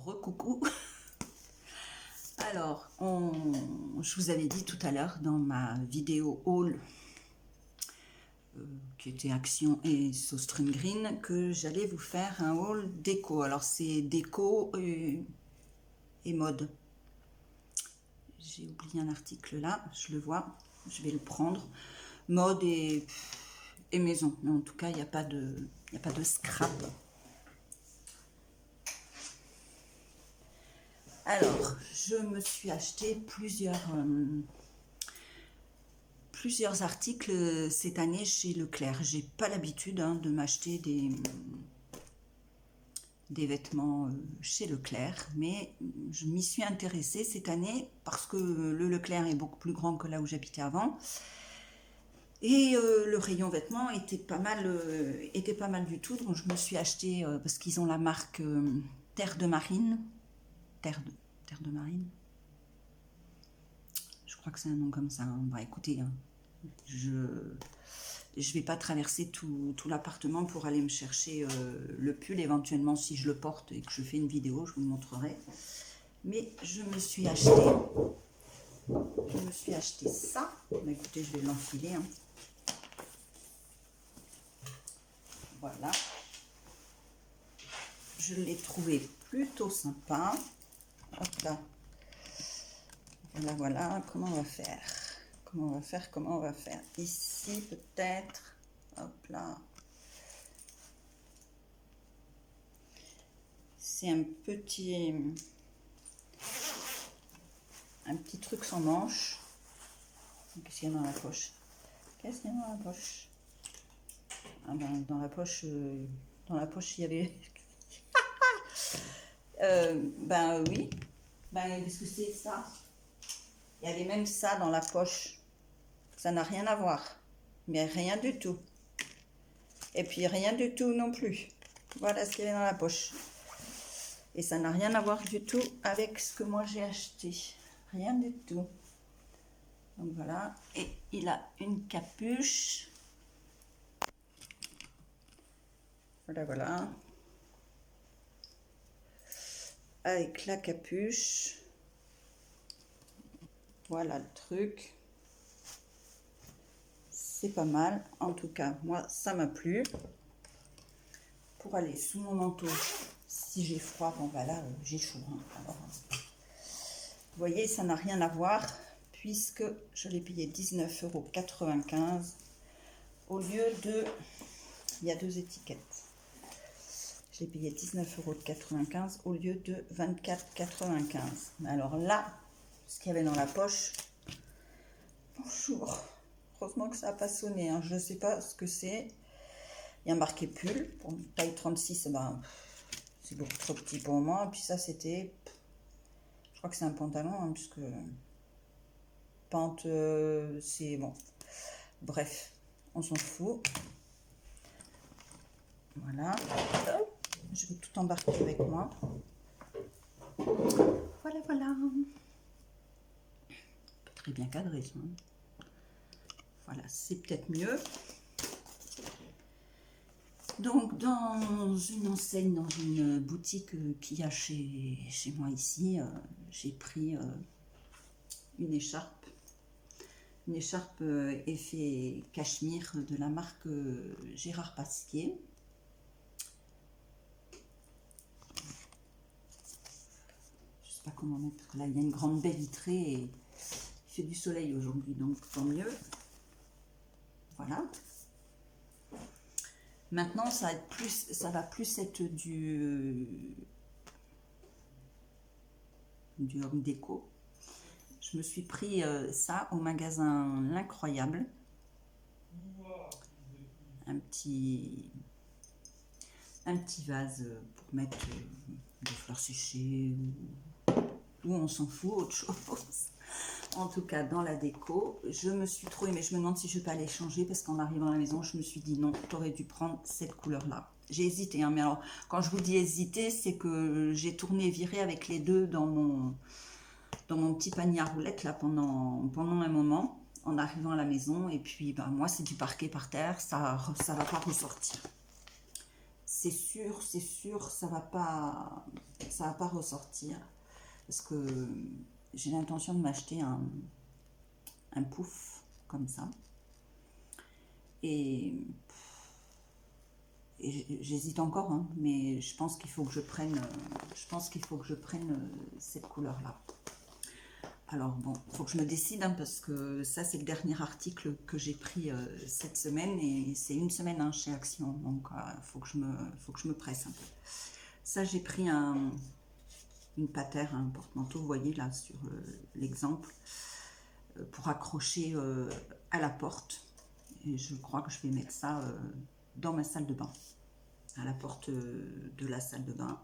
Recoucou. Alors, je vous avais dit tout à l'heure dans ma vidéo haul qui était Action et sauce string green que j'allais vous faire un haul déco. Alors c'est déco et mode. J'ai oublié un article là, je le vois, je vais le prendre. Mode et maison. Mais en tout cas, il n'y a pas de scrap. Alors, je me suis acheté plusieurs articles cette année chez Leclerc. J'ai pas l'habitude de m'acheter des vêtements chez Leclerc, mais je m'y suis intéressée cette année parce que le Leclerc est beaucoup plus grand que là où j'habitais avant. Et le rayon vêtements était pas mal du tout. Donc je me suis acheté, parce qu'ils ont la marque Terre de Marine. Terre de Marine. Je crois que c'est un nom comme ça. Bah écoutez, je vais pas traverser tout l'appartement pour aller me chercher le pull. Éventuellement, si je le porte et que je fais une vidéo, je vous le montrerai. Mais je me suis acheté ça. Bah, écoutez, je vais l'enfiler. Voilà. Je l'ai trouvé plutôt sympa. Hop là. Voilà. Comment on va faire ici peut-être. Hop là. C'est un petit truc sans manche. Qu'est-ce qu'il y a dans la poche? Ah ben, dans la poche, il y avait... ben oui. Ben, qu'est-ce que c'est ça? Il y avait même ça dans la poche. Ça n'a rien à voir. Mais rien du tout. Et puis rien du tout non plus. Voilà ce qu'il y avait dans la poche. Et ça n'a rien à voir du tout avec ce que moi j'ai acheté. Rien du tout. Donc voilà. Et il a une capuche. Voilà. Avec la capuche. Voilà le truc. C'est pas mal. En tout cas, moi, ça m'a plu. Pour aller sous mon manteau, si j'ai froid, bon bah là, j'ai chaud. Alors, vous voyez, ça n'a rien à voir, puisque je l'ai payé 19,95 € au lieu de... Il y a deux étiquettes. Je l'ai payé 19,95 € au lieu de 24,95 €. Alors là, ce qu'il y avait dans la poche... Bonjour. Heureusement que ça n'a pas sonné. Je ne sais pas ce que c'est. Il y a marqué pull. Pour taille 36, ben, c'est beaucoup trop petit pour moi. Et puis ça, c'était... Je crois que c'est un pantalon, puisque... Pente, c'est bon. Bref, on s'en fout. Voilà. Je vais tout embarquer avec moi. Voilà. Pas très bien cadré, ça. Voilà, c'est peut-être mieux. Donc, dans une enseigne, dans une boutique qu'il y a chez moi ici, j'ai pris une écharpe. Une écharpe effet cachemire de la marque Gérard Pasquier. Je sais pas comment mettre, parce que là, il y a une grande baie vitrée et il fait du soleil aujourd'hui, donc tant mieux. Voilà. Maintenant, ça va plus être du home déco. Je me suis pris ça au magasin L'Incroyable. Un petit vase pour mettre des fleurs séchées ou on s'en fout, autre chose. En tout cas, dans la déco, je me suis trouvée, mais je me demande si je vais pas aller changer parce qu'en arrivant à la maison, je me suis dit non, tu aurais dû prendre cette couleur-là. J'ai hésité, mais alors, quand je vous dis hésiter, c'est que j'ai tourné et viré avec les deux dans mon petit panier à roulettes là pendant un moment, en arrivant à la maison. Et puis, moi, c'est du parquet par terre, ça va pas ressortir. c'est sûr, ça va pas ressortir. Parce que j'ai l'intention de m'acheter un pouf comme ça. Et j'hésite encore, hein, mais je pense qu'il faut que je prenne, cette couleur-là. Alors bon, il faut que je me décide, hein, parce que ça c'est le dernier article que j'ai pris cette semaine, et c'est une semaine, hein, chez Action, donc faut que je me presse un peu. Ça, j'ai pris une patère, un porte-manteau, vous voyez là sur l'exemple, pour accrocher à la porte. Et je crois que je vais mettre ça dans ma salle de bain, à la porte de la salle de bain.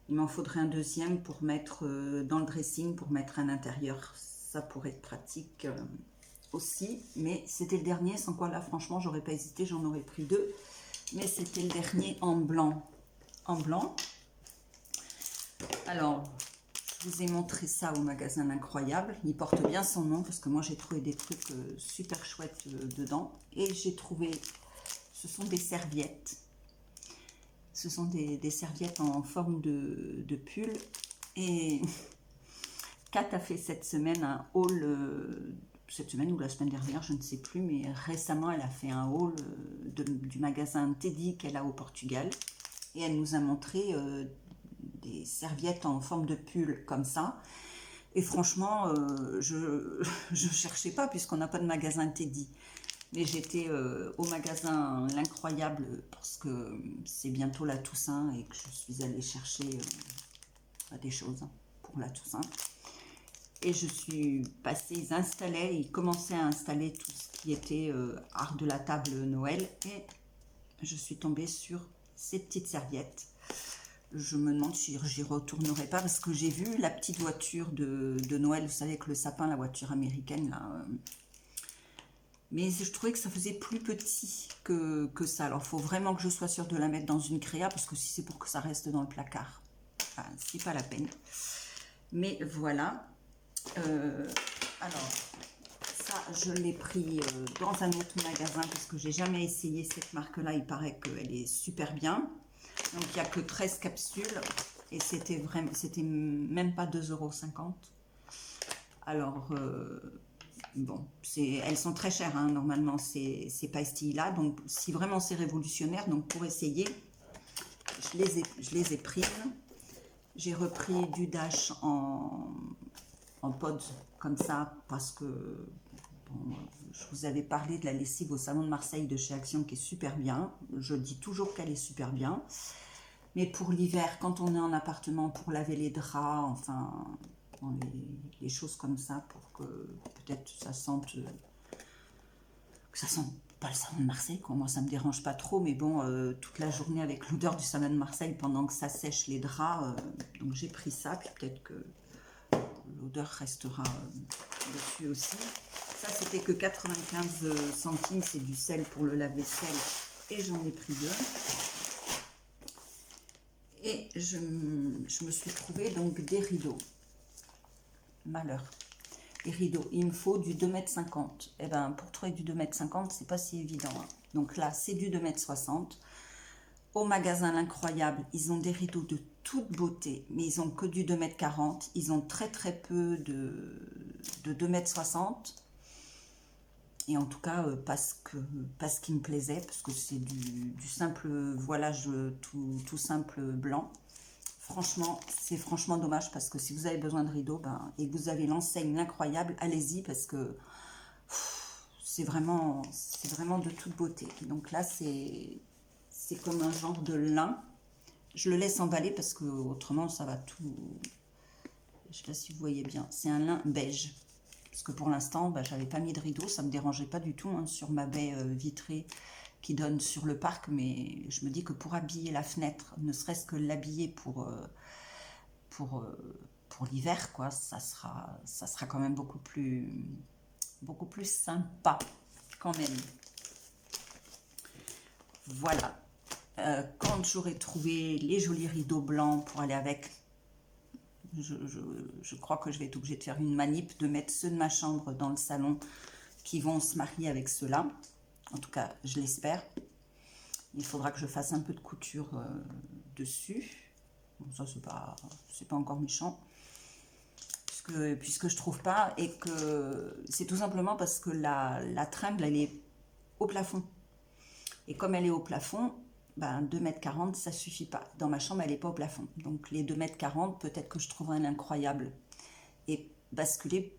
Il m'en faudrait un deuxième pour mettre dans le dressing, pour mettre à l'intérieur. Ça pourrait être pratique aussi, mais c'était le dernier, sans quoi là franchement j'aurais pas hésité, j'en aurais pris deux. Mais c'était le dernier en blanc. Alors, je vous ai montré ça au magasin L'Incroyable. Il porte bien son nom parce que moi j'ai trouvé des trucs super chouettes dedans. Et j'ai trouvé, ce sont des serviettes. Ce sont des serviettes en forme de pull. Et Kat a fait cette semaine un haul, cette semaine ou la semaine dernière, je ne sais plus, mais récemment elle a fait un haul du magasin Teddy qu'elle a au Portugal. Et elle nous a montré des serviettes en forme de pull comme ça. Et franchement, je cherchais pas puisqu'on n'a pas de magasin Teddy. Mais j'étais au magasin L'Incroyable parce que c'est bientôt la Toussaint et que je suis allée chercher des choses pour la Toussaint. Et je suis passée, ils commençaient à installer tout ce qui était art de la table Noël. Et je suis tombée sur ces petites serviettes. Je me demande si j'y retournerai pas parce que j'ai vu la petite voiture de Noël, vous savez, avec le sapin, la voiture américaine là. Mais je trouvais que ça faisait plus petit que ça. Alors, il faut vraiment que je sois sûre de la mettre dans une créa parce que si c'est pour que ça reste dans le placard, enfin, c'est pas la peine. Mais voilà. Alors, ça, je l'ai pris dans un autre magasin parce que j'ai jamais essayé cette marque-là. Il paraît qu'elle est super bien. Donc, il n'y a que 13 capsules et c'était même pas 2,50 €. Alors, bon, elles sont très chères, hein, normalement, ces pastilles-là. Donc, si vraiment c'est révolutionnaire, donc pour essayer, je les ai prises. J'ai repris du Dash en pods comme ça parce que bon, je vous avais parlé de la lessive au salon de Marseille de chez Action qui est super bien. Je dis toujours qu'elle est super bien. Mais pour l'hiver, quand on est en appartement, pour laver les draps, enfin, les choses comme ça, pour que peut-être ça sente, que ça sente pas le salon de Marseille, quoi. Moi ça me dérange pas trop, mais bon, toute la journée avec l'odeur du salon de Marseille pendant que ça sèche les draps, donc j'ai pris ça, puis peut-être que l'odeur restera dessus aussi. Ça c'était que 95 centimes, c'est du sel pour le lave-vaisselle, et j'en ai pris deux. Et je me suis trouvé donc des rideaux. Malheur. Les rideaux, il me faut du 2,50 m. Et ben pour trouver du 2,50 m, c'est pas si évident, hein. Donc là, c'est du 2,60 m. Au magasin L'Incroyable, ils ont des rideaux de toute beauté, mais ils ont que du 2,40 m. Ils ont très peu de 2,60 m. Et en tout cas, pas ce qui me plaisait, parce que c'est du simple voilage tout simple blanc. Franchement, c'est franchement dommage parce que si vous avez besoin de rideaux et que vous avez l'enseigne L'Incroyable, allez-y parce que c'est vraiment de toute beauté. Donc là, c'est comme un genre de lin. Je le laisse emballer parce que autrement, ça va tout... Je ne sais pas si vous voyez bien. C'est un lin beige. Parce que pour l'instant, j'avais pas mis de rideau. Ça ne me dérangeait pas du tout, hein, sur ma baie vitrée qui donne sur le parc, mais je me dis que pour habiller la fenêtre, ne serait-ce que l'habiller pour l'hiver, quoi, ça sera quand même beaucoup plus sympa quand même. Voilà. Quand j'aurai trouvé les jolis rideaux blancs pour aller avec, je crois que je vais être obligée de faire une manip, de mettre ceux de ma chambre dans le salon qui vont se marier avec ceux-là. En tout cas, je l'espère. Il faudra que je fasse un peu de couture dessus. Bon, ça, c'est pas encore méchant. Puisque je trouve pas, et que c'est tout simplement parce que la tringle, elle est au plafond. Et comme elle est au plafond, ben 2,40 m, ça suffit pas. Dans ma chambre, elle n'est pas au plafond. Donc les 2,40 m, peut-être que je trouverai un incroyable. Et basculer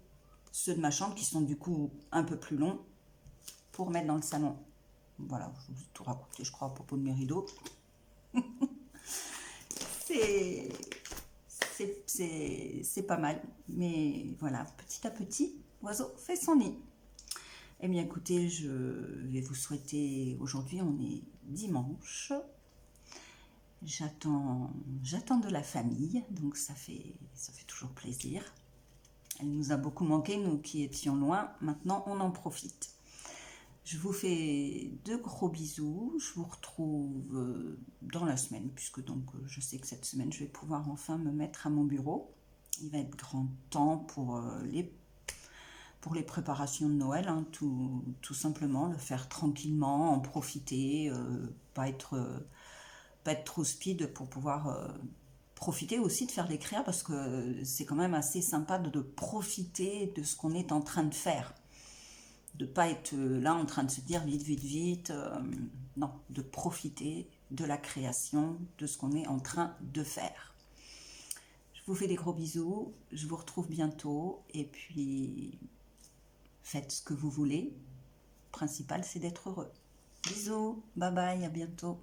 ceux de ma chambre, qui sont du coup un peu plus longs, pour mettre dans le salon. Voilà, je vous ai tout raconté, je crois, à propos de mes rideaux. C'est pas mal. Mais voilà, petit à petit, l'oiseau fait son nid. Eh bien, écoutez, je vais vous souhaiter... Aujourd'hui, on est dimanche. J'attends de la famille, donc ça fait toujours plaisir. Elle nous a beaucoup manqué, nous qui étions loin. Maintenant, on en profite. Je vous fais de gros bisous. Je vous retrouve dans la semaine, puisque donc je sais que cette semaine, je vais pouvoir enfin me mettre à mon bureau. Il va être grand temps pour les préparations de Noël, hein, tout simplement, le faire tranquillement, en profiter, pas être trop speed pour pouvoir profiter aussi de faire les créas, parce que c'est quand même assez sympa de profiter de ce qu'on est en train de faire. De ne pas être là en train de se dire vite, vite, vite. Non, de profiter de la création, de ce qu'on est en train de faire. Je vous fais des gros bisous, je vous retrouve bientôt, et puis faites ce que vous voulez. Le principal, c'est d'être heureux. Bisous, bye bye, à bientôt.